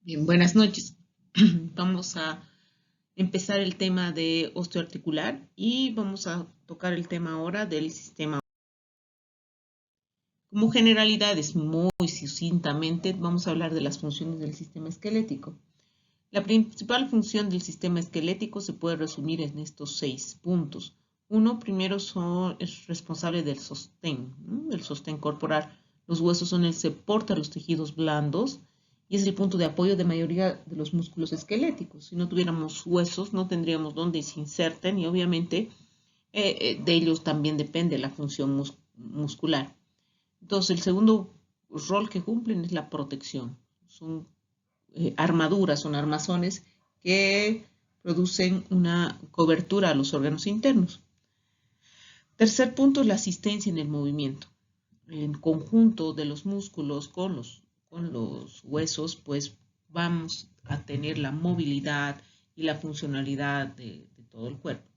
Bien, buenas noches. Vamos a empezar el tema de osteoarticular y vamos a tocar el tema ahora del sistema. Como generalidades, muy sucintamente, vamos a hablar de las funciones del sistema esquelético. La principal función del sistema esquelético se puede resumir en estos 6 puntos. Uno, primero, es responsable del sostén, ¿no? Del sostén corporal. Los huesos son el soporte a los tejidos blandos y es el punto de apoyo de mayoría de los músculos esqueléticos. Si no tuviéramos huesos, no tendríamos dónde se inserten y obviamente de ellos también depende la función muscular. Entonces, el segundo rol que cumplen es la protección. Son armaduras, son armazones que producen una cobertura a los órganos internos. Tercer punto es la asistencia en el movimiento. En conjunto de los músculos con los huesos, pues vamos a tener la movilidad y la funcionalidad de todo el cuerpo.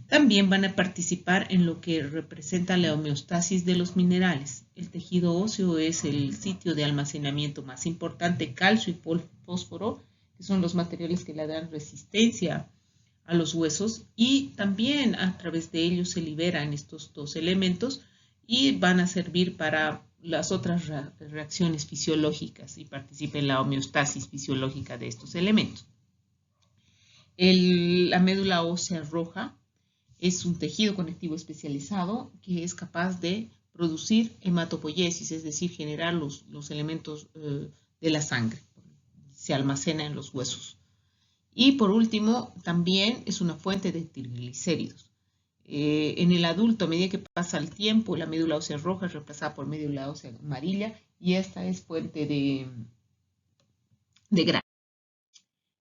También van a participar en lo que representa la homeostasis de los minerales. El tejido óseo es el sitio de almacenamiento más importante, calcio y fósforo, que son los materiales que le dan resistencia a los huesos, y también a través de ellos se liberan estos dos elementos y van a servir para las otras reacciones fisiológicas y participa en la homeostasis fisiológica de estos elementos. La médula ósea roja es un tejido conectivo especializado que es capaz de producir hematopoiesis, es decir, generar los elementos de la sangre. Se almacena en los huesos. Y por último, también es una fuente de triglicéridos. En el adulto, a medida que pasa el tiempo, la médula ósea roja es reemplazada por médula ósea amarilla y esta es fuente de grasa.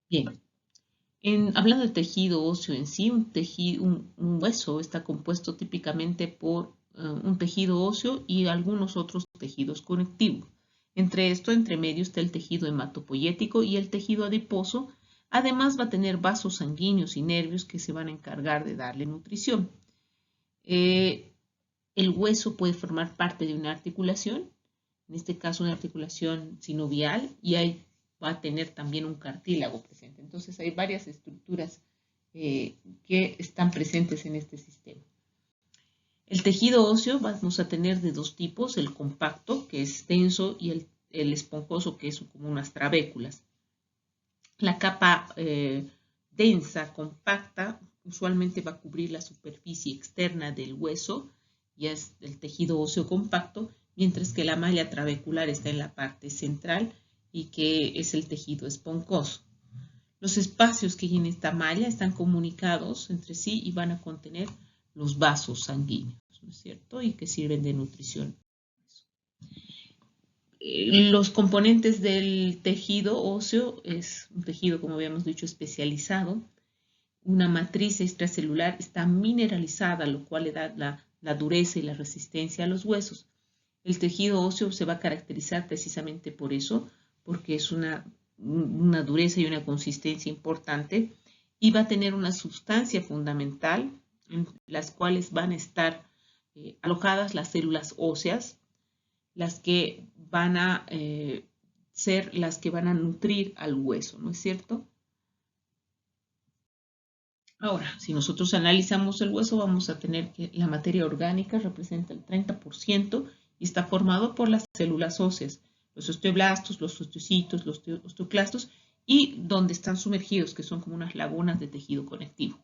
Bien, hablando del tejido óseo en sí, un hueso está compuesto típicamente por un tejido óseo y algunos otros tejidos conectivos. Entre medio está el tejido hematopoyético y el tejido adiposo. Además va a tener vasos sanguíneos y nervios que se van a encargar de darle nutrición. El hueso puede formar parte de una articulación, en este caso una articulación sinovial, y va a tener también un cartílago presente. Entonces hay varias estructuras que están presentes en este sistema. El tejido óseo vamos a tener de dos tipos, el compacto, que es denso, y el esponjoso, que es como unas trabéculas. La capa densa, compacta, usualmente va a cubrir la superficie externa del hueso, y es el tejido óseo compacto, mientras que la malla trabecular está en la parte central y que es el tejido esponjoso. Los espacios que hay en esta malla están comunicados entre sí y van a contener los vasos sanguíneos, ¿no es cierto? Y que sirven de nutrición. Los componentes del tejido óseo es un tejido, como habíamos dicho, especializado. Una matriz extracelular está mineralizada, lo cual le da la dureza y la resistencia a los huesos. El tejido óseo se va a caracterizar precisamente por eso, porque es una dureza y una consistencia importante y va a tener una sustancia fundamental en las cuales van a estar alojadas las células óseas, las que van a ser las que van a nutrir al hueso, ¿no es cierto? Ahora, si nosotros analizamos el hueso, vamos a tener que la materia orgánica representa el 30% y está formado por las células óseas, los osteoblastos, los osteocitos, los osteoclastos y donde están sumergidos, que son como unas lagunas de tejido conectivo.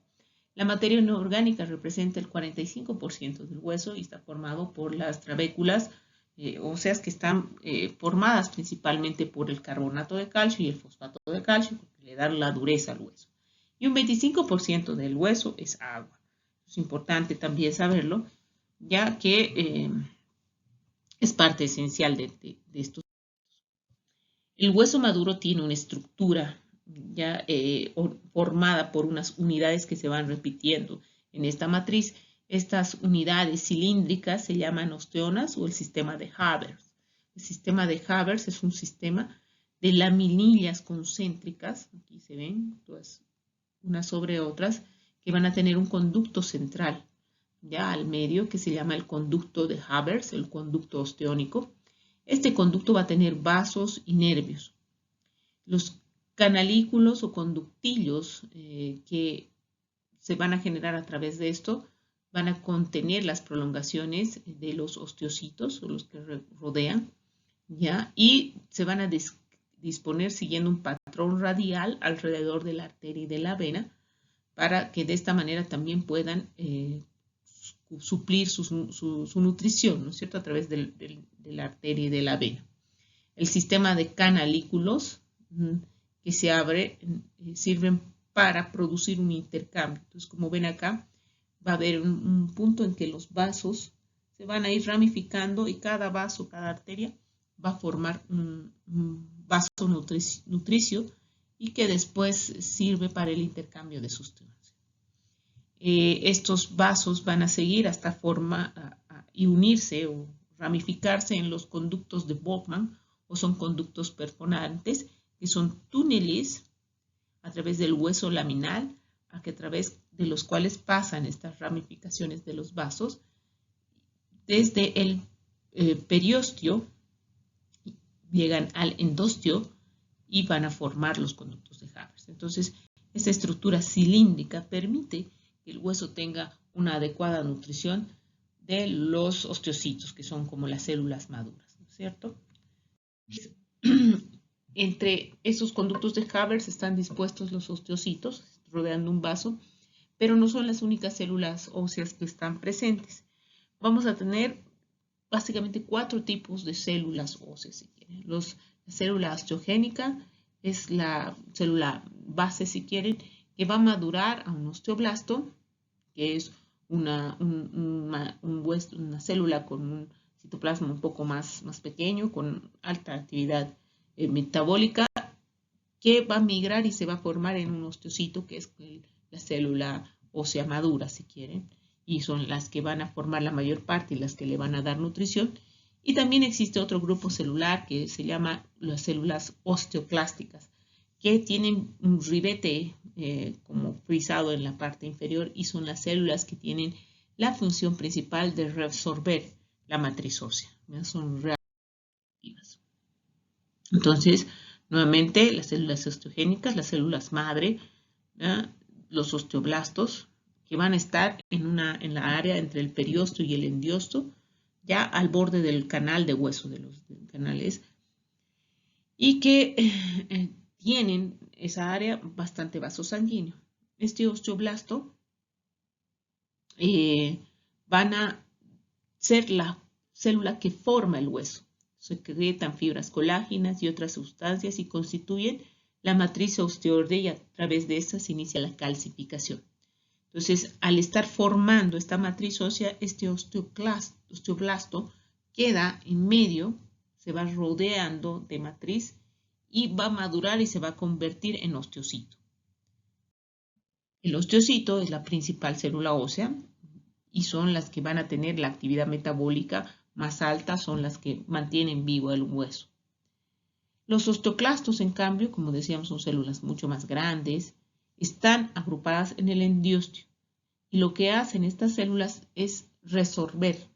La materia no orgánica representa el 45% del hueso y está formado por las trabéculas óseas que están formadas principalmente por el carbonato de calcio y el fosfato de calcio, que le dan la dureza al hueso. Y un 25% del hueso es agua. Es importante también saberlo, ya que es parte esencial de estos. El hueso maduro tiene una estructura ya formada por unas unidades que se van repitiendo en esta matriz. Estas unidades cilíndricas se llaman osteonas o el sistema de Haber. El sistema de Haber es un sistema de laminillas concéntricas, aquí se ven todas unas sobre otras, que van a tener un conducto central, ya al medio, que se llama el conducto de Haber, el conducto osteónico. Este conducto va a tener vasos y nervios. Los canalículos o conductillos que se van a generar a través de esto van a contener las prolongaciones de los osteocitos o los que rodean, ¿ya? Y se van a disponer siguiendo un patrón radial alrededor de la arteria y de la vena para que de esta manera también puedan suplir su nutrición, ¿no es cierto?, a través de la arteria y de la vena. El sistema de canalículos que se abre sirven para producir un intercambio. Entonces, como ven acá, va a haber un punto en que los vasos se van a ir ramificando y cada vaso, cada arteria va a formar un vaso nutricio y que después sirve para el intercambio de sustancias. Estos vasos van a seguir hasta y unirse o ramificarse en los conductos de Bowman, o son conductos perforantes, que son túneles a través del hueso laminal, a través de los cuales pasan estas ramificaciones de los vasos, desde el periósteo, llegan al endósteo y van a formar los conductos de Havers. Entonces, esta estructura cilíndrica permite que el hueso tenga una adecuada nutrición de los osteocitos, que son como las células maduras, ¿no es cierto? Entre esos conductos de Havers están dispuestos los osteocitos, rodeando un vaso, pero no son las únicas células óseas que están presentes. Vamos a tener básicamente 4 tipos de células óseas, si quieren. La célula osteogénica es la célula base, si quieren, que va a madurar a un osteoblasto, que es una célula con un citoplasma un poco más pequeño, con alta actividad metabólica, que va a migrar y se va a formar en un osteocito, que es la célula ósea madura, si quieren, y son las que van a formar la mayor parte y las que le van a dar nutrición. Y también existe otro grupo celular que se llama las células osteoclásticas, que tienen un ribete como frisado en la parte inferior y son las células que tienen la función principal de reabsorber la matriz ósea. Son reactivas. Entonces, nuevamente, las células osteogénicas, las células madre, los osteoblastos, que van a estar en la área entre el periósteo y el endiosteo, ya al borde del canal de hueso de los canales, y que tienen esa área bastante vaso sanguíneo. Este osteoblasto van a ser la célula que forma el hueso. Secretan fibras colágenas y otras sustancias y constituyen la matriz osteoidea y a través de esta se inicia la calcificación. Entonces, al estar formando esta matriz ósea, este osteoblasto queda en medio, se va rodeando de matriz y va a madurar y se va a convertir en osteocito. El osteocito es la principal célula ósea y son las que van a tener la actividad metabólica más alta, son las que mantienen vivo el hueso. Los osteoclastos, en cambio, como decíamos, son células mucho más grandes, están agrupadas en el endiosteo. Y lo que hacen estas células es resorber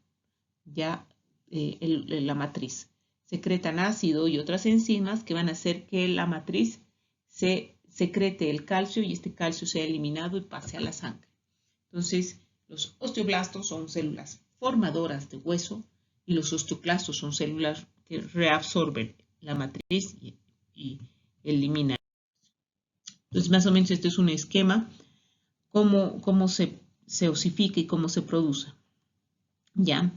ya la matriz. Secretan ácido y otras enzimas que van a hacer que la matriz se secrete el calcio y este calcio sea eliminado y pase a la sangre. Entonces, los osteoblastos son células formadoras de hueso y los osteoclastos son células que reabsorben la matriz y eliminan. Entonces, más o menos este es un esquema, cómo se osifica y cómo se produce. ¿Ya?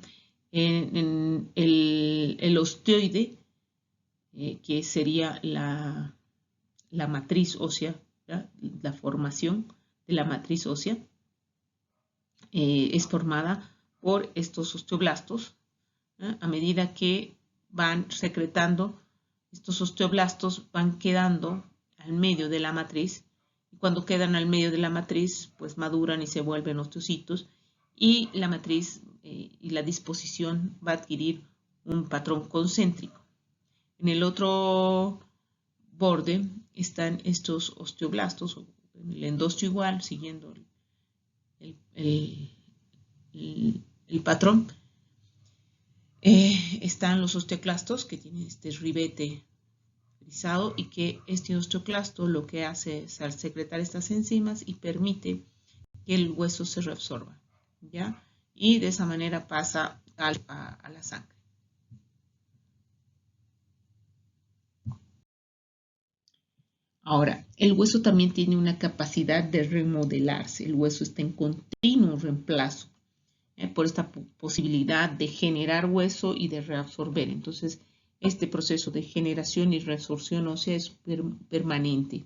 En el osteoide, que sería la matriz ósea, ¿ya? La formación de la matriz ósea, es formada por estos osteoblastos. A medida que van secretando, estos osteoblastos van quedando al medio de la matriz y cuando quedan al medio de la matriz pues maduran y se vuelven osteocitos y la matriz y la disposición va a adquirir un patrón concéntrico. En el otro borde están estos osteoblastos, el endosteo igual, siguiendo el patrón. Están los osteoclastos que tienen este ribete utilizado y que este osteoclasto lo que hace es al secretar estas enzimas y permite que el hueso se reabsorba, ¿ya? Y de esa manera pasa a la sangre. Ahora, el hueso también tiene una capacidad de remodelarse. El hueso está en continuo reemplazo por esta posibilidad de generar hueso y de reabsorber. Entonces, este proceso de generación y reabsorción ósea es permanente.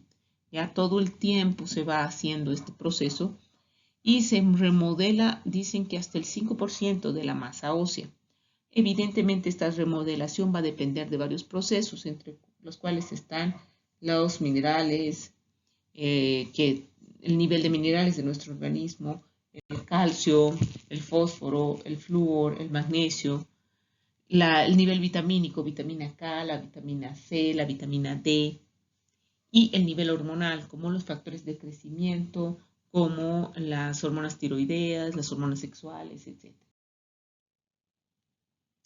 Ya todo el tiempo se va haciendo este proceso y se remodela, dicen que hasta el 5% de la masa ósea. Evidentemente, esta remodelación va a depender de varios procesos, entre los cuales están los minerales, el nivel de minerales de nuestro organismo, el calcio, el fósforo, el flúor, el magnesio, el nivel vitamínico, vitamina K, la vitamina C, la vitamina D, y el nivel hormonal, como los factores de crecimiento, como las hormonas tiroideas, las hormonas sexuales, etc.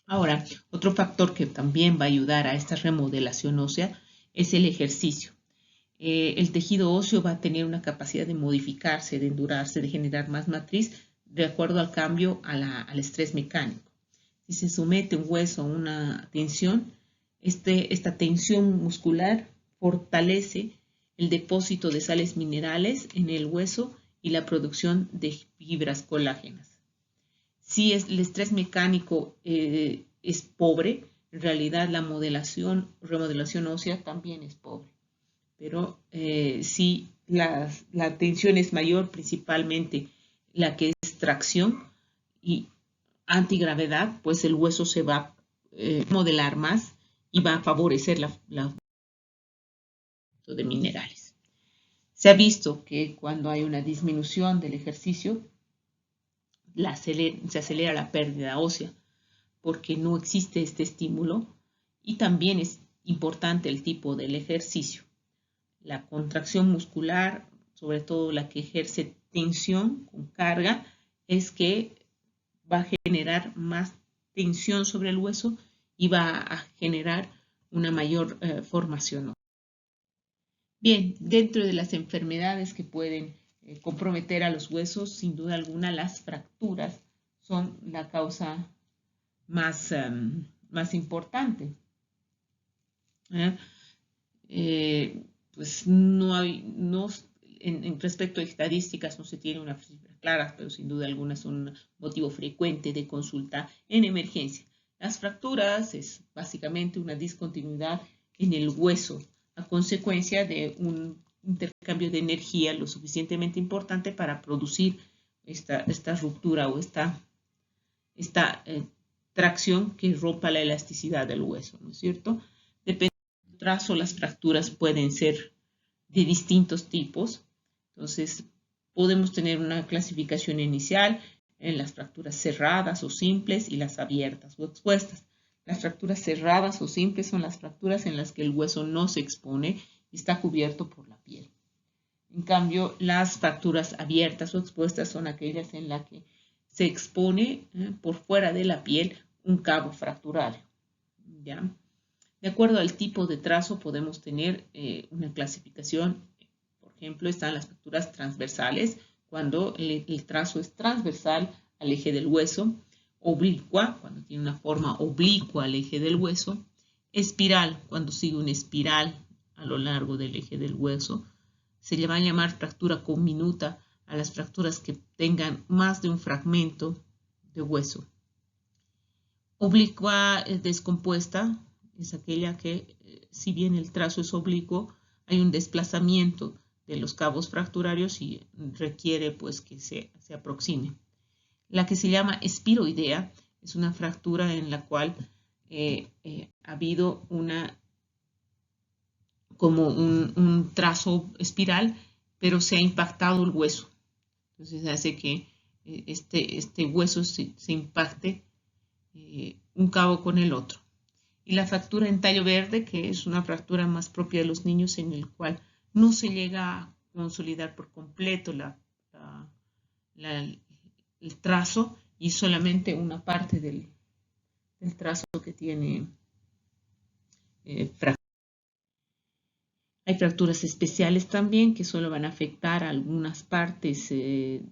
Ahora, otro factor que también va a ayudar a esta remodelación ósea es el ejercicio. El tejido óseo va a tener una capacidad de modificarse, de endurarse, de generar más matriz de acuerdo al cambio al estrés mecánico. Si se somete un hueso a una tensión, esta tensión muscular fortalece el depósito de sales minerales en el hueso y la producción de fibras colágenas. Si el estrés mecánico es pobre, en realidad la remodelación ósea también es pobre. Pero si la tensión es mayor, principalmente la que es tracción y antigravedad, pues el hueso se va a modelar más y va a favorecer la de minerales. Se ha visto que cuando hay una disminución del ejercicio, se acelera la pérdida ósea porque no existe este estímulo y también es importante el tipo del ejercicio. La contracción muscular, sobre todo la que ejerce tensión con carga, es que va a generar más tensión sobre el hueso y va a generar una mayor formación. Bien, dentro de las enfermedades que pueden comprometer a los huesos, sin duda alguna, las fracturas son la causa más importante. Pues en respecto a estadísticas no se tiene una cifra clara, pero sin duda alguna es un motivo frecuente de consulta en emergencia. Las fracturas es básicamente una discontinuidad en el hueso a consecuencia de un intercambio de energía lo suficientemente importante para producir esta ruptura o esta tracción que rompa la elasticidad del hueso, ¿no es cierto? Depende del trazo, las fracturas pueden ser de distintos tipos. Entonces, podemos tener una clasificación inicial en las fracturas cerradas o simples y las abiertas o expuestas. Las fracturas cerradas o simples son las fracturas en las que el hueso no se expone y está cubierto por la piel. En cambio, las fracturas abiertas o expuestas son aquellas en las que se expone por fuera de la piel un cabo fracturario. ¿Ya? De acuerdo al tipo de trazo podemos tener una clasificación. Por ejemplo, están las fracturas transversales, cuando el trazo es transversal al eje del hueso, oblicua, cuando tiene una forma oblicua al eje del hueso, espiral, cuando sigue una espiral a lo largo del eje del hueso. Se le va a llamar fractura conminuta a las fracturas que tengan más de un fragmento de hueso. Oblicua descompuesta es aquella que, si bien el trazo es oblicuo, hay un desplazamiento de los cabos fracturarios y requiere pues que se aproxime. La que se llama espiroidea es una fractura en la cual ha habido como un trazo espiral, pero se ha impactado el hueso. Entonces hace que este hueso se impacte un cabo con el otro. Y la fractura en tallo verde, que es una fractura más propia de los niños en el cual no se llega a consolidar por completo el trazo y solamente una parte del trazo que tiene fractura. Hay fracturas especiales también que solo van a afectar a algunas partes,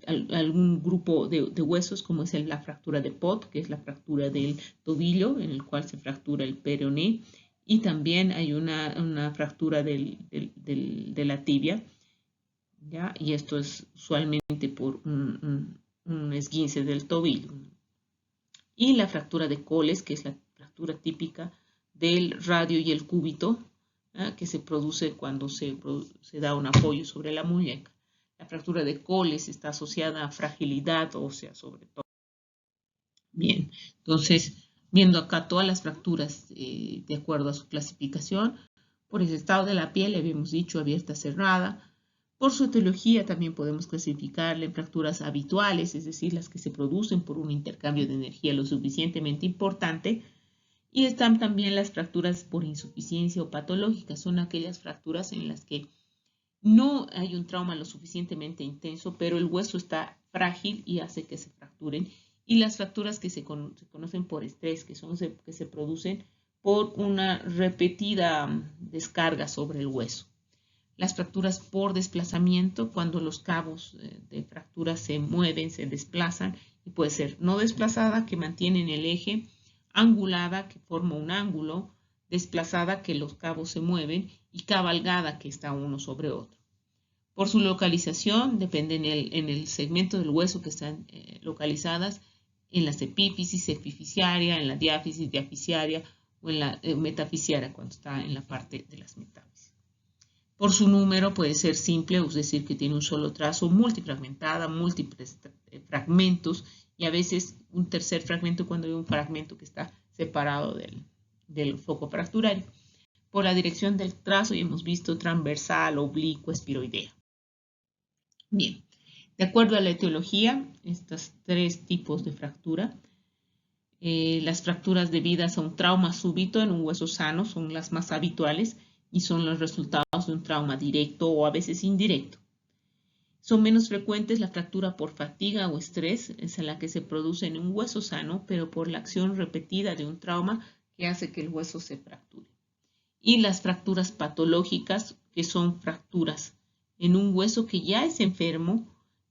algún grupo de huesos, como es la fractura de Pott, que es la fractura del tobillo, en el cual se fractura el peroné, y también hay una fractura de la tibia, ¿ya? Y esto es usualmente por un esguince del tobillo. Y la fractura de Coles, que es la fractura típica del radio y el cúbito, que se produce cuando se da un apoyo sobre la muñeca. La fractura de Coles está asociada a fragilidad ósea sobre todo. Bien, entonces, viendo acá todas las fracturas de acuerdo a su clasificación, por ese estado de la piel, habíamos dicho abierta, cerrada. Por su etiología también podemos clasificarla en fracturas habituales, es decir, las que se producen por un intercambio de energía lo suficientemente importante. Y están también las fracturas por insuficiencia o patológicas. Son aquellas fracturas en las que no hay un trauma lo suficientemente intenso, pero el hueso está frágil y hace que se fracturen. Y las fracturas que se conocen por estrés, que son que se producen por una repetida descarga sobre el hueso. Las fracturas por desplazamiento, cuando los cabos de fractura se mueven, se desplazan, y puede ser no desplazada, que mantienen el eje, angulada, que forma un ángulo, desplazada, que los cabos se mueven, y cabalgada, que está uno sobre otro. Por su localización, depende en el segmento del hueso que están localizadas, en la epífisis, epifisiaria, en la diáfisis, diaficiaria, o en la metafisiaria, cuando está en la parte de las metáfisis. Por su número puede ser simple, es decir, que tiene un solo trazo, multifragmentada, múltiples fragmentos, y a veces un tercer fragmento cuando hay un fragmento que está separado del foco fracturario. Por la dirección del trazo, ya hemos visto transversal, oblicuo, espiroidea. Bien, de acuerdo a la etiología, estos tres tipos de fractura, las fracturas debidas a un trauma súbito en un hueso sano son las más habituales y son los resultados de un trauma directo o a veces indirecto. Son menos frecuentes la fractura por fatiga o estrés, es la que se produce en un hueso sano, pero por la acción repetida de un trauma que hace que el hueso se fracture. Y las fracturas patológicas, que son fracturas en un hueso que ya es enfermo,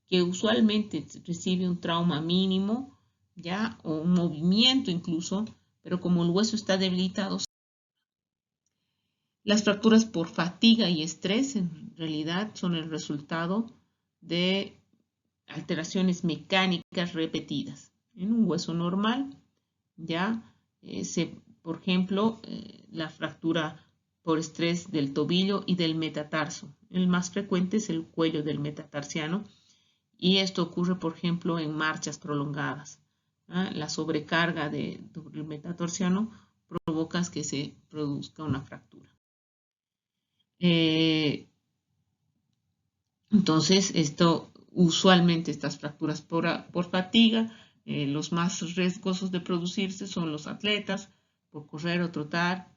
que usualmente recibe un trauma mínimo, ya, o un movimiento incluso, pero como el hueso está debilitado. Las fracturas por fatiga y estrés en realidad son el resultado de alteraciones mecánicas repetidas. En un hueso normal, ya, por ejemplo, la fractura por estrés del tobillo y del metatarso. El más frecuente es el cuello del metatarsiano y esto ocurre, por ejemplo, en marchas prolongadas. La sobrecarga del metatarsiano provoca que se produzca una fractura. Entonces, usualmente estas fracturas por fatiga, los más riesgosos de producirse son los atletas, por correr o trotar,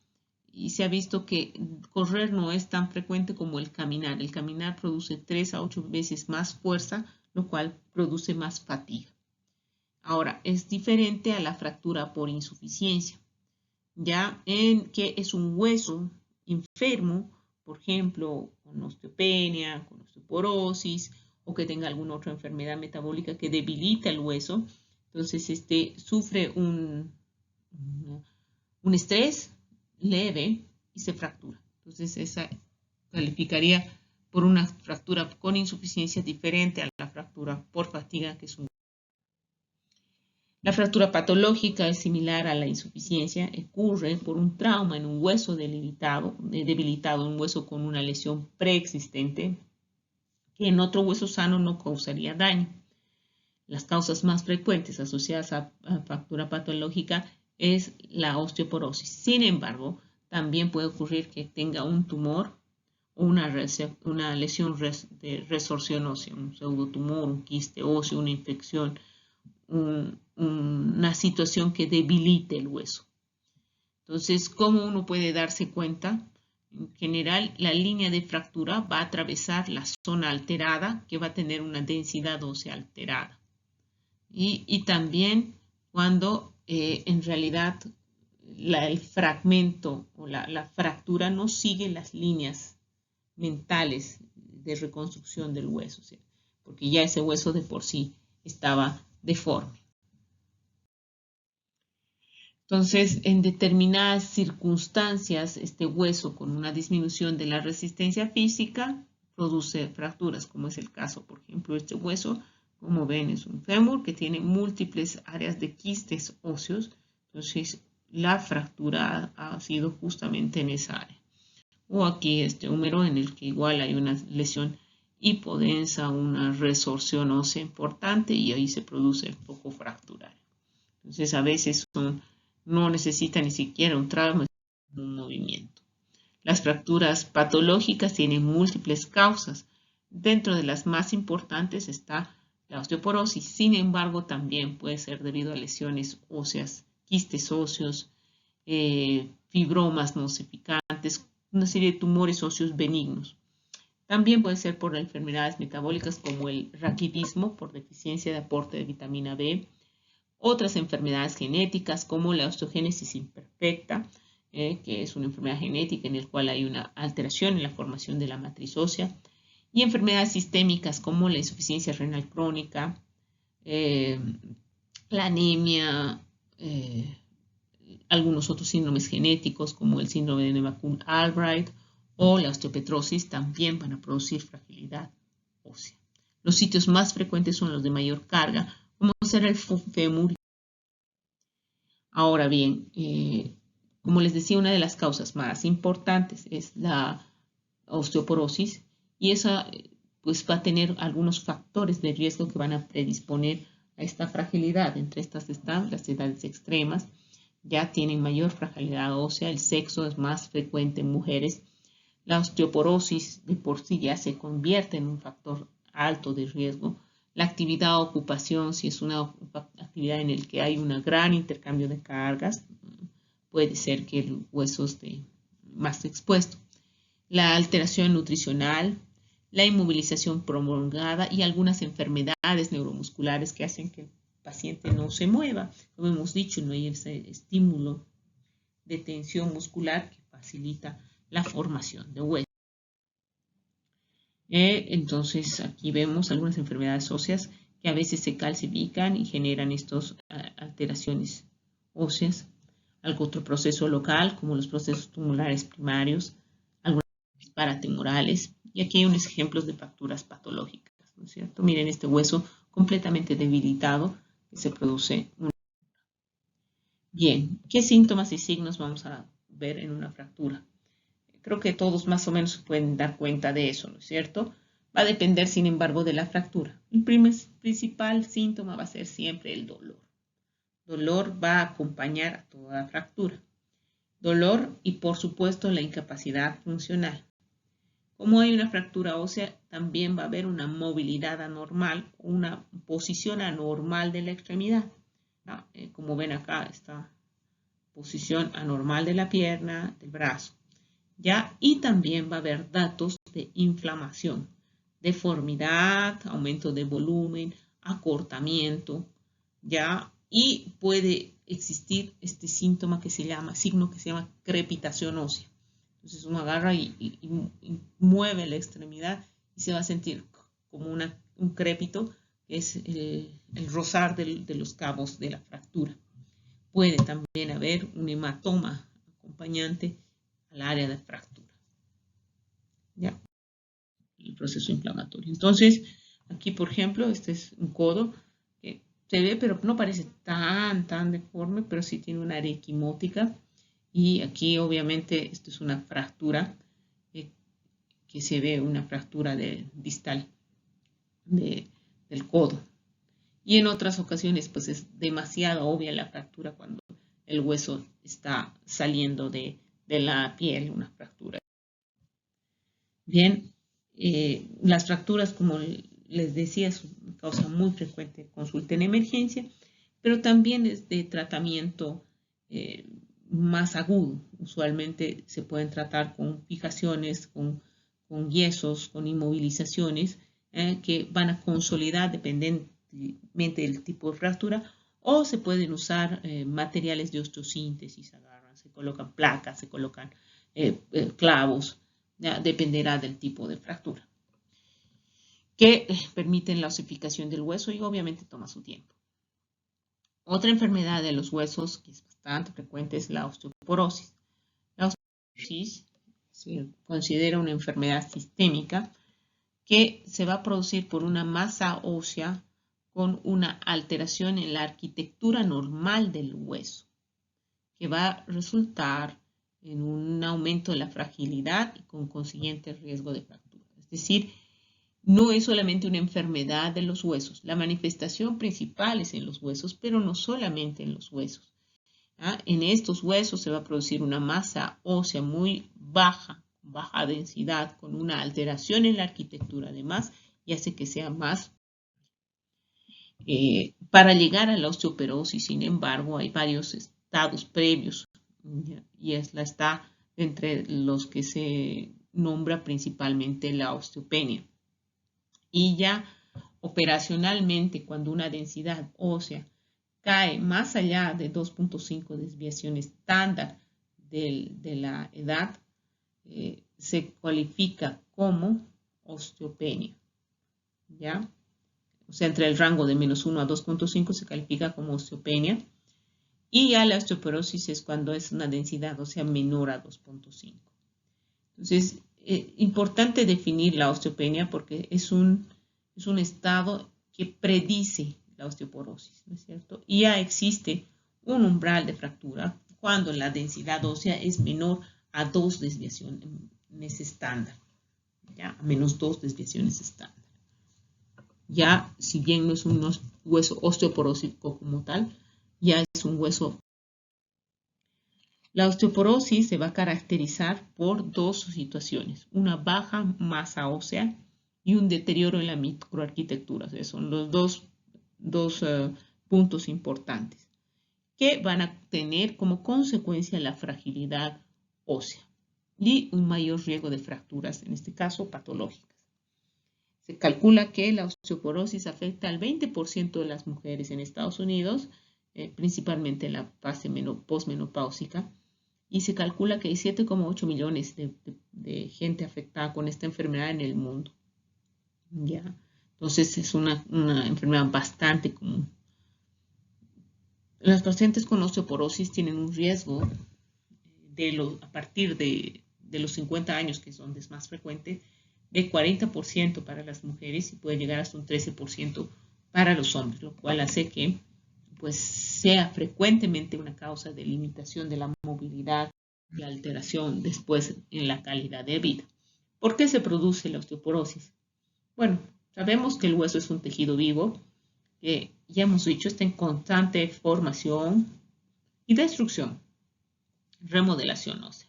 y se ha visto que correr no es tan frecuente como el caminar. El caminar produce 3 a 8 veces más fuerza, lo cual produce más fatiga. Ahora, es diferente a la fractura por insuficiencia, ya en que es un hueso enfermo, por ejemplo, con osteopenia, con osteoporosis, o que tenga alguna otra enfermedad metabólica que debilita el hueso. Entonces, sufre un estrés leve y se fractura. Entonces, esa calificaría por una fractura con insuficiencia diferente a la fractura por fatiga, que es un... La fractura patológica es similar a la insuficiencia, ocurre por un trauma en un hueso debilitado, un hueso con una lesión preexistente, que en otro hueso sano no causaría daño. Las causas más frecuentes asociadas a fractura patológica es la osteoporosis. Sin embargo, también puede ocurrir que tenga un tumor o una lesión de resorción ósea, un pseudotumor, un quiste óseo, una infección, una situación que debilite el hueso. Entonces, ¿cómo uno puede darse cuenta? En general, la línea de fractura va a atravesar la zona alterada, que va a tener una densidad ósea alterada. Y también cuando en realidad el fragmento o la fractura no sigue las líneas mentales de reconstrucción del hueso, ¿sí? Porque ya ese hueso de por sí estaba deforme. Entonces, en determinadas circunstancias, este hueso con una disminución de la resistencia física produce fracturas, como es el caso, por ejemplo, este hueso, como ven, es un fémur que tiene múltiples áreas de quistes óseos. Entonces, la fractura ha sido justamente en esa área. O aquí este húmero en el que igual hay una lesión hipodensa, una resorción ósea importante y ahí se produce el foco fractural. Entonces, a veces no necesita ni siquiera un trauma, sino un movimiento. Las fracturas patológicas tienen múltiples causas. Dentro de las más importantes está la osteoporosis. Sin embargo, también puede ser debido a lesiones óseas, quistes óseos, fibromas nosificantes, una serie de tumores óseos benignos. También puede ser por enfermedades metabólicas como el raquidismo, por deficiencia de aporte de vitamina B, otras enfermedades genéticas como la osteogénesis imperfecta, que es una enfermedad genética en la cual hay una alteración en la formación de la matriz ósea, y enfermedades sistémicas como la insuficiencia renal crónica, la anemia, algunos otros síndromes genéticos como el síndrome de Nemackle-Albright o la osteopetrosis también van a producir fragilidad ósea. Los sitios más frecuentes son los de mayor carga, como será el fémur. Ahora bien, como les decía, una de las causas más importantes es la osteoporosis y esa pues va a tener algunos factores de riesgo que van a predisponer a esta fragilidad. Entre estas están las edades extremas, ya tienen mayor fragilidad ósea, el sexo es más frecuente en mujeres, la osteoporosis de por sí ya se convierte en un factor alto de riesgo, la actividad o ocupación, si es una actividad en la que hay un gran intercambio de cargas, puede ser que el hueso esté más expuesto. La alteración nutricional, la inmovilización prolongada y algunas enfermedades neuromusculares que hacen que el paciente no se mueva. Como hemos dicho, no hay ese estímulo de tensión muscular que facilita la formación de hueso. Entonces, aquí vemos algunas enfermedades óseas que a veces se calcifican y generan estas alteraciones óseas. Algún otro proceso local, como los procesos tumorales primarios, algunas paratumorales. Y aquí hay unos ejemplos de fracturas patológicas, ¿no es cierto? Miren este hueso completamente debilitado que se produce. Bien, ¿qué síntomas y signos vamos a ver en una fractura? Creo que todos más o menos se pueden dar cuenta de eso, ¿no es cierto? Va a depender, sin embargo, de la fractura. El principal síntoma va a ser siempre el dolor. Dolor va a acompañar a toda fractura. Dolor y, por supuesto, la incapacidad funcional. Como hay una fractura ósea, también va a haber una movilidad anormal, una posición anormal de la extremidad. Como ven acá, esta posición anormal de la pierna, del brazo. ¿Ya? Y también va a haber datos de inflamación, deformidad, aumento de volumen, acortamiento, ¿ya? Y puede existir este síntoma que se llama, signo que se llama crepitación ósea. Entonces uno agarra y mueve la extremidad y se va a sentir como un crépito, que es el rozar de los cabos de la fractura. Puede también haber un hematoma acompañante al área de fractura. ¿Ya? El proceso inflamatorio. Entonces, aquí, por ejemplo, este es un codo que se ve, pero no parece tan deforme, pero sí tiene una área equimótica. Y aquí, obviamente, esto es una fractura que se ve, una fractura distal del codo. Y en otras ocasiones, pues es demasiado obvia la fractura cuando el hueso está saliendo de la piel, una fractura. Bien, las fracturas, como les decía, es una causa muy frecuente. Consulta en emergencia, pero también es de tratamiento más agudo. Usualmente se pueden tratar con fijaciones, con yesos, con inmovilizaciones que van a consolidar dependientemente del tipo de fractura, o se pueden usar materiales de osteosíntesis, se colocan placas, se colocan clavos Ya dependerá del tipo de fractura, que permiten la osificación del hueso y obviamente toma su tiempo. Otra enfermedad de los huesos que es bastante frecuente es la osteoporosis. La osteoporosis se considera una enfermedad sistémica que se va a producir por una masa ósea con una alteración en la arquitectura normal del hueso, que va a resultar en un aumento de la fragilidad y con consiguiente riesgo de fractura. Es decir, no es solamente una enfermedad de los huesos. La manifestación principal es en los huesos, pero no solamente en los huesos. En estos huesos se va a producir una masa ósea muy baja densidad, con una alteración en la arquitectura además, y hace que sea más. Para llegar a la osteoporosis, sin embargo, hay varios estados previos, y está entre los que se nombra principalmente la osteopenia. Y ya operacionalmente, cuando una densidad ósea cae más allá de 2.5 desviación estándar de la edad, se cualifica como osteopenia, ¿ya? O sea, entre el rango de -1 a 2.5 se califica como osteopenia. Y ya la osteoporosis es cuando es una densidad ósea menor a 2.5. Entonces, importante definir la osteopenia porque es un estado que predice la osteoporosis, ¿no es cierto? Y ya existe un umbral de fractura cuando la densidad ósea es menor a 2 desviaciones estándar, ya, a -2 desviaciones estándar. Ya, si bien no es un hueso osteoporósico como tal, ya es un hueso. La osteoporosis se va a caracterizar por dos situaciones, una baja masa ósea y un deterioro en la microarquitectura. O sea, son los dos puntos importantes que van a tener como consecuencia la fragilidad ósea y un mayor riesgo de fracturas, en este caso patológicas. Se calcula que la osteoporosis afecta al 20% de las mujeres en Estados Unidos, principalmente en la fase posmenopáusica, y se calcula que hay 7,8 millones de gente afectada con esta enfermedad en el mundo. ¿Ya? Entonces es una enfermedad bastante común. Las pacientes con osteoporosis tienen un riesgo a partir de los 50 años, que son más frecuentes, de 40% para las mujeres y puede llegar hasta un 13% para los hombres, lo cual hace que pues, sea frecuentemente una causa de limitación de la movilidad y alteración después en la calidad de vida. ¿Por qué se produce la osteoporosis? Bueno, sabemos que el hueso es un tejido vivo, que ya hemos dicho está en constante formación y destrucción, remodelación ósea.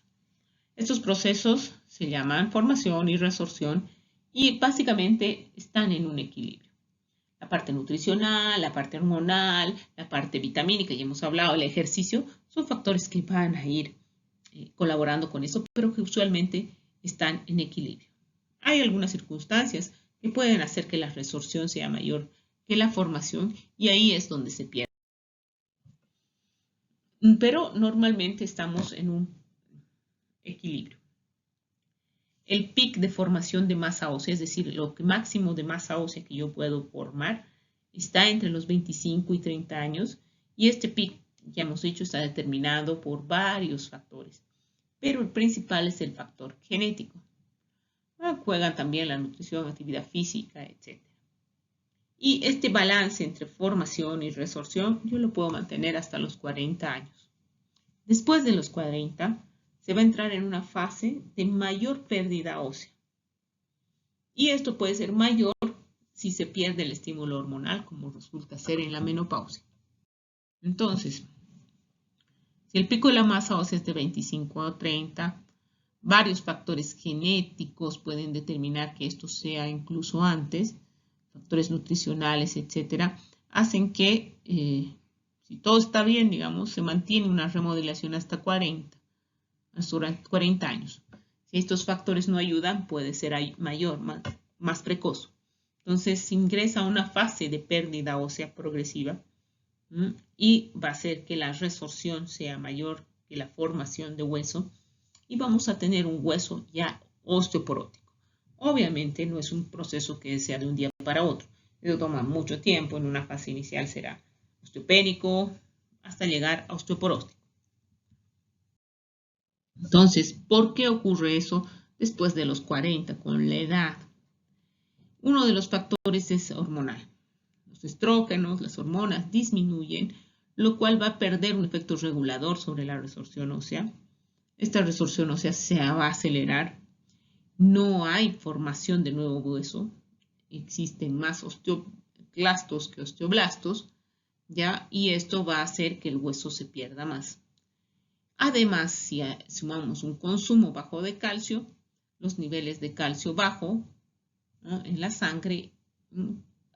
Estos procesos se llaman formación y resorción y básicamente están en un equilibrio. La parte nutricional, la parte hormonal, la parte vitamínica, ya hemos hablado, el ejercicio, son factores que van a ir colaborando con eso, pero que usualmente están en equilibrio. Hay algunas circunstancias que pueden hacer que la resorción sea mayor que la formación y ahí es donde se pierde. Pero normalmente estamos en un equilibrio. El pic de formación de masa ósea, es decir, lo máximo de masa ósea que yo puedo formar, está entre los 25 y 30 años y este pic, ya hemos dicho, está determinado por varios factores, pero el principal es el factor genético. Juegan también la nutrición, actividad física, etc. Y este balance entre formación y resorción yo lo puedo mantener hasta los 40 años. Después de los 40, se va a entrar en una fase de mayor pérdida ósea. Y esto puede ser mayor si se pierde el estímulo hormonal, como resulta ser en la menopausia. Entonces, si el pico de la masa ósea es de 25 a 30, varios factores genéticos pueden determinar que esto sea incluso antes, factores nutricionales, etcétera, hacen que, si todo está bien, digamos, se mantiene una remodelación hasta 40 años. Si estos factores no ayudan, puede ser mayor, más precoz. Entonces, se ingresa a una fase de pérdida ósea progresiva y va a hacer que la resorción sea mayor que la formación de hueso y vamos a tener un hueso ya osteoporótico. Obviamente no es un proceso que sea de un día para otro. Eso toma mucho tiempo. En una fase inicial será osteopénico hasta llegar a osteoporótico. Entonces, ¿por qué ocurre eso después de los 40 con la edad? Uno de los factores es hormonal. Los estrógenos, las hormonas disminuyen, lo cual va a perder un efecto regulador sobre la resorción ósea. Esta resorción ósea se va a acelerar. No hay formación de nuevo hueso. Existen más osteoclastos que osteoblastos, ¿ya? Y esto va a hacer que el hueso se pierda más. Además, si sumamos un consumo bajo de calcio, los niveles de calcio bajo, ¿no?, en la sangre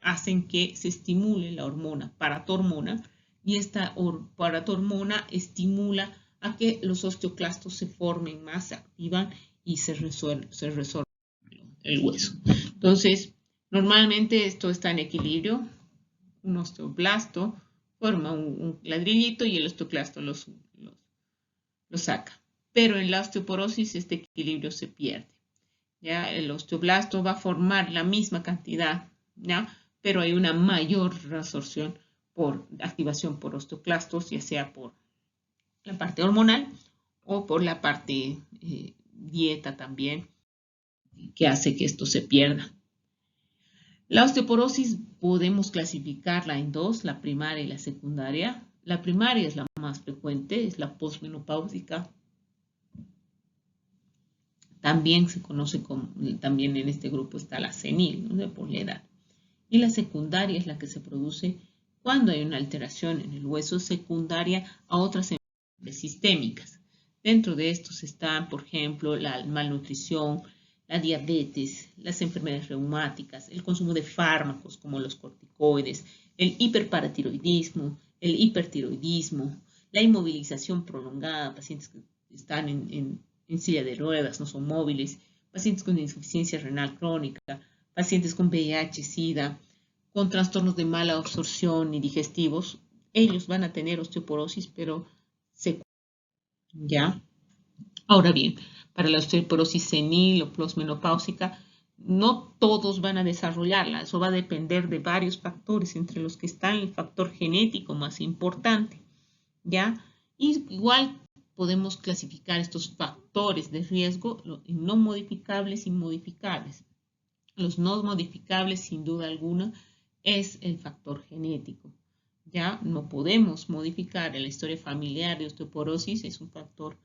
hacen que se estimule la hormona paratormona, y esta paratormona estimula a que los osteoclastos se formen más, se activan y se resuelve el hueso. Entonces, normalmente esto está en equilibrio. Un osteoblasto forma un ladrillito y el osteoclasto lo saca. Pero en la osteoporosis este equilibrio se pierde. ¿Ya? El osteoblasto va a formar la misma cantidad, ¿ya? Pero hay una mayor resorción por activación por osteoclastos, ya sea por la parte hormonal o por la parte dieta también, que hace que esto se pierda. La osteoporosis podemos clasificarla en dos, la primaria y la secundaria. La primaria es la más frecuente, es la posmenopáusica. También se conoce como, también en este grupo está la senil, ¿no?, por la edad. Y la secundaria es la que se produce cuando hay una alteración en el hueso secundaria a otras enfermedades sistémicas. Dentro de estos están, por ejemplo, la malnutrición, la diabetes, las enfermedades reumáticas, el consumo de fármacos como los corticoides, el hiperparatiroidismo, el hipertiroidismo, la inmovilización prolongada, pacientes que están en silla de ruedas, no son móviles, pacientes con insuficiencia renal crónica, pacientes con VIH, SIDA, con trastornos de mala absorción y digestivos. Ellos van a tener osteoporosis, pero ¿ya? Ahora bien, para la osteoporosis senil o posmenopáusica, no todos van a desarrollarla. Eso va a depender de varios factores, entre los que está el factor genético más importante, ¿ya? Y igual podemos clasificar estos factores de riesgo en no modificables y modificables. Los no modificables, sin duda alguna, es el factor genético. Ya no podemos modificar en la historia familiar de osteoporosis, es un factor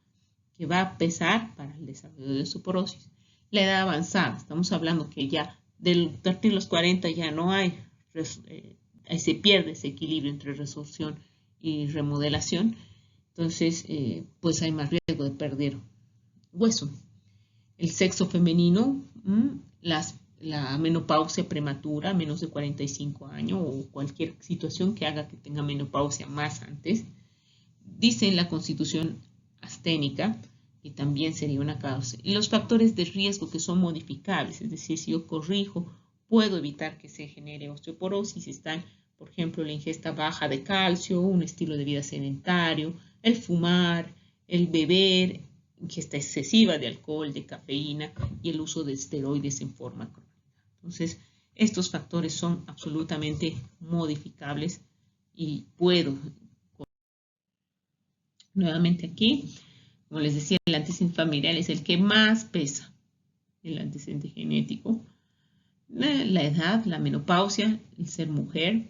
que va a pesar para el desarrollo de osteoporosis. La edad avanzada, estamos hablando que ya a partir de los 40 ya no hay, se pierde ese equilibrio entre resorción y remodelación. Entonces, pues hay más riesgo de perder hueso. El sexo femenino, la menopausia prematura, menos de 45 años, o cualquier situación que haga que tenga menopausia más antes, dice en la Constitución asténica que también sería una causa. Y los factores de riesgo que son modificables, es decir, si yo corrijo, puedo evitar que se genere osteoporosis, están, por ejemplo, la ingesta baja de calcio, un estilo de vida sedentario, el fumar, el beber, ingesta excesiva de alcohol, de cafeína y el uso de esteroides en forma crónica. Entonces, estos factores son absolutamente modificables y puedo. Nuevamente aquí, como les decía, el antecedente familiar es el que más pesa, el antecedente genético. La edad, la menopausia, el ser mujer,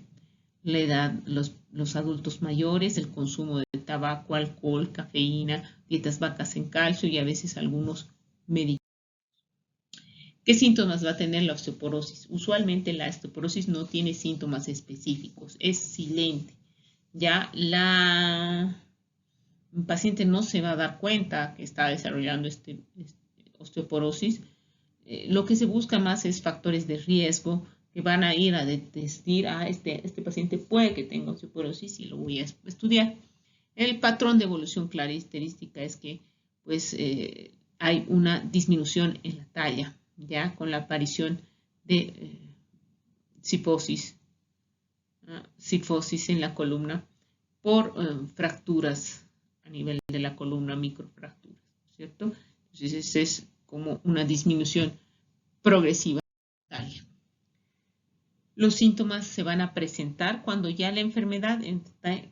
la edad, los adultos mayores, el consumo de tabaco, alcohol, cafeína, dietas bajas en calcio y a veces algunos medicamentos. ¿Qué síntomas va a tener la osteoporosis? Usualmente la osteoporosis no tiene síntomas específicos, es silente. Ya un paciente no se va a dar cuenta que está desarrollando osteoporosis. Lo que se busca más es factores de riesgo que van a ir a decir, este paciente puede que tenga osteoporosis y lo voy a estudiar. El patrón de evolución característica es que pues, hay una disminución en la talla, ya con la aparición de cifosis en la columna por fracturas a nivel de la columna, microfracturas, ¿cierto? Entonces ese es como una disminución progresiva de la talla. Los síntomas se van a presentar cuando ya la enfermedad está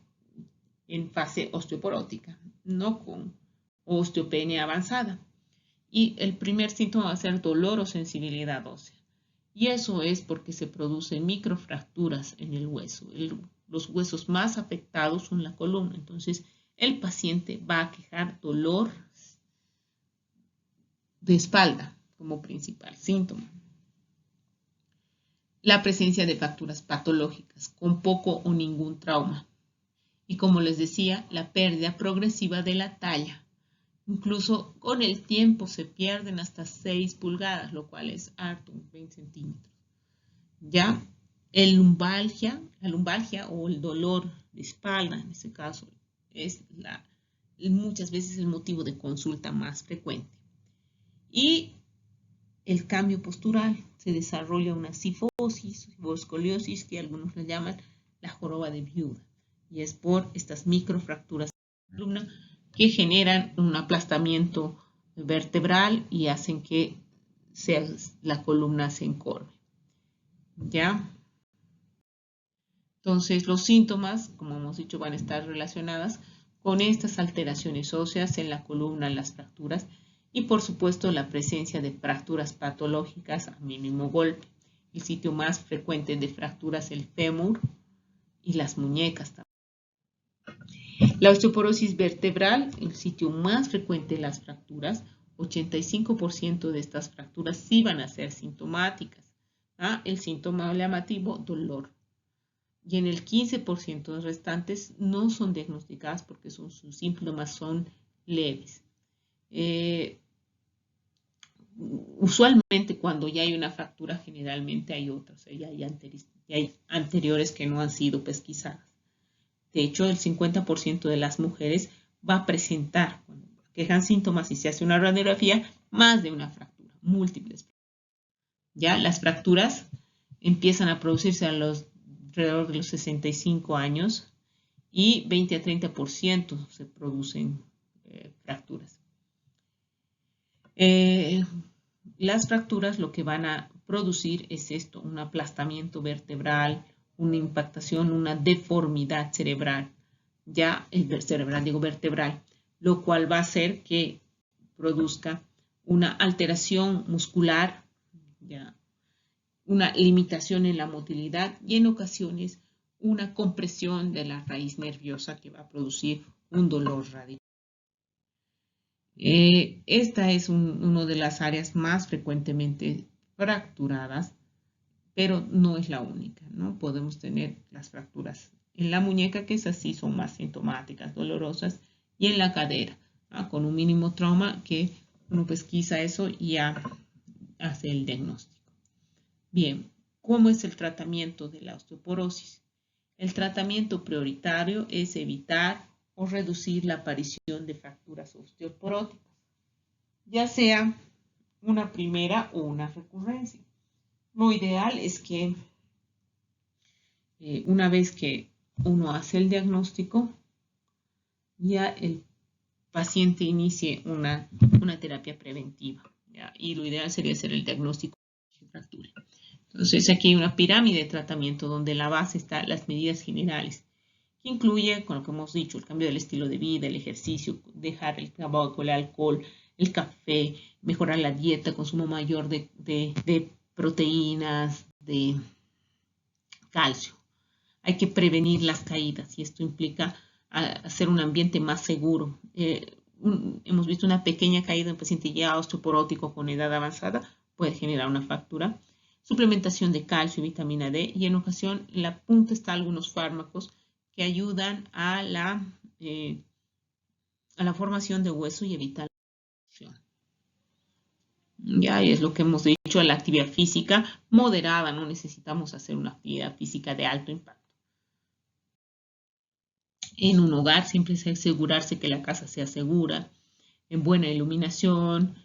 en fase osteoporótica, no con osteopenia avanzada. Y el primer síntoma va a ser dolor o sensibilidad ósea. Y eso es porque se producen microfracturas en el hueso. Los huesos más afectados son la columna. Entonces, el paciente va a quejar dolor de espalda como principal síntoma. La presencia de fracturas patológicas con poco o ningún trauma. Y como les decía, la pérdida progresiva de la talla. Incluso con el tiempo se pierden hasta 6 pulgadas, lo cual es harto, 20 centímetros. Ya, la lumbalgia o el dolor de espalda, en este caso, es muchas veces el motivo de consulta más frecuente. Y el cambio postural, se desarrolla una cifosis o escoliosis, que algunos le llaman la joroba de viuda, y es por estas microfracturas de la columna que generan un aplastamiento vertebral y hacen que la columna se encorve. ¿Ya? Entonces, los síntomas, como hemos dicho, van a estar relacionadas con estas alteraciones óseas en la columna, las fracturas, y por supuesto la presencia de fracturas patológicas a mínimo golpe. El sitio más frecuente de fracturas es el fémur y las muñecas también. La osteoporosis vertebral, el sitio más frecuente de las fracturas, 85% de estas fracturas sí van a ser sintomáticas. El síntoma llamativo, dolor. Y en el 15% restantes no son diagnosticadas porque sus síntomas son leves. Usualmente cuando ya hay una fractura, generalmente hay otras, ya hay anteriores que no han sido pesquisadas. De hecho, el 50% de las mujeres va a presentar, cuando quejan síntomas y se hace una radiografía, más de una fractura, múltiples fracturas. Ya las fracturas empiezan a producirse alrededor de los 65 años y 20 a 30% se producen fracturas. Las fracturas lo que van a producir es esto, un aplastamiento vertebral, una impactación, una deformidad cerebral, vertebral, lo cual va a hacer que produzca una alteración muscular, una limitación en la motilidad y en ocasiones una compresión de la raíz nerviosa que va a producir un dolor radical. Esta es una de las áreas más frecuentemente fracturadas, pero no es la única, ¿no? Podemos tener las fracturas en la muñeca, que esas sí son más sintomáticas, dolorosas, y en la cadera, con un mínimo trauma que uno pesquisa eso y ya hace el diagnóstico. Bien, ¿cómo es el tratamiento de la osteoporosis? El tratamiento prioritario es evitar o reducir la aparición de fracturas osteoporóticas, ya sea una primera o una recurrencia. Lo ideal es que una vez que uno hace el diagnóstico, ya el paciente inicie una terapia preventiva, ¿ya? Y lo ideal sería hacer el diagnóstico de fractura. Entonces aquí hay una pirámide de tratamiento donde en la base están las medidas generales, que incluye, con lo que hemos dicho, el cambio del estilo de vida, el ejercicio, dejar el tabaco, el alcohol, el café, mejorar la dieta, consumo mayor de proteínas, de calcio. Hay que prevenir las caídas y esto implica hacer un ambiente más seguro. Hemos visto una pequeña caída en un paciente ya osteoporótico con edad avanzada, puede generar una fractura. Suplementación de calcio y vitamina D, y en ocasión en la punta están algunos fármacos que ayudan a la formación de hueso y evitar la infección. Ya es lo que hemos dicho, la actividad física moderada, no necesitamos hacer una actividad física de alto impacto. En un hogar siempre es asegurarse que la casa sea segura, en buena iluminación,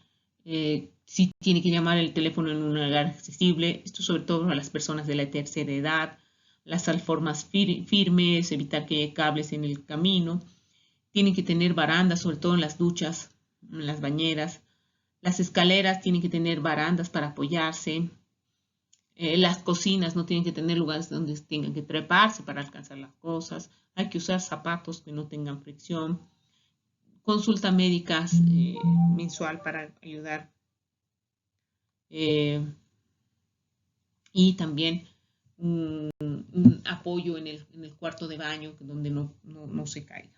si tiene que llamar el teléfono en un lugar accesible, esto sobre todo a las personas de la tercera edad, las alformas firmes, evitar que haya cables en el camino, tienen que tener barandas, sobre todo en las duchas, en las bañeras, Las escaleras tienen que tener barandas para apoyarse. Las cocinas no tienen que tener lugares donde tengan que treparse para alcanzar las cosas. Hay que usar zapatos que no tengan fricción. Consulta médicas mensual para ayudar. Y también un apoyo en el cuarto de baño donde no se caiga.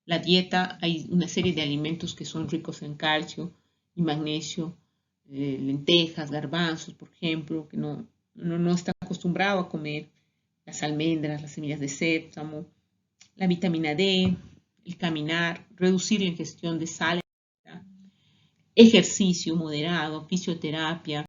La dieta, hay una serie de alimentos que son ricos en calcio y magnesio, lentejas, garbanzos, por ejemplo, que no está acostumbrado a comer, las almendras, las semillas de sésamo, la vitamina D, el caminar, reducir la ingestión de sal, ejercicio moderado, fisioterapia,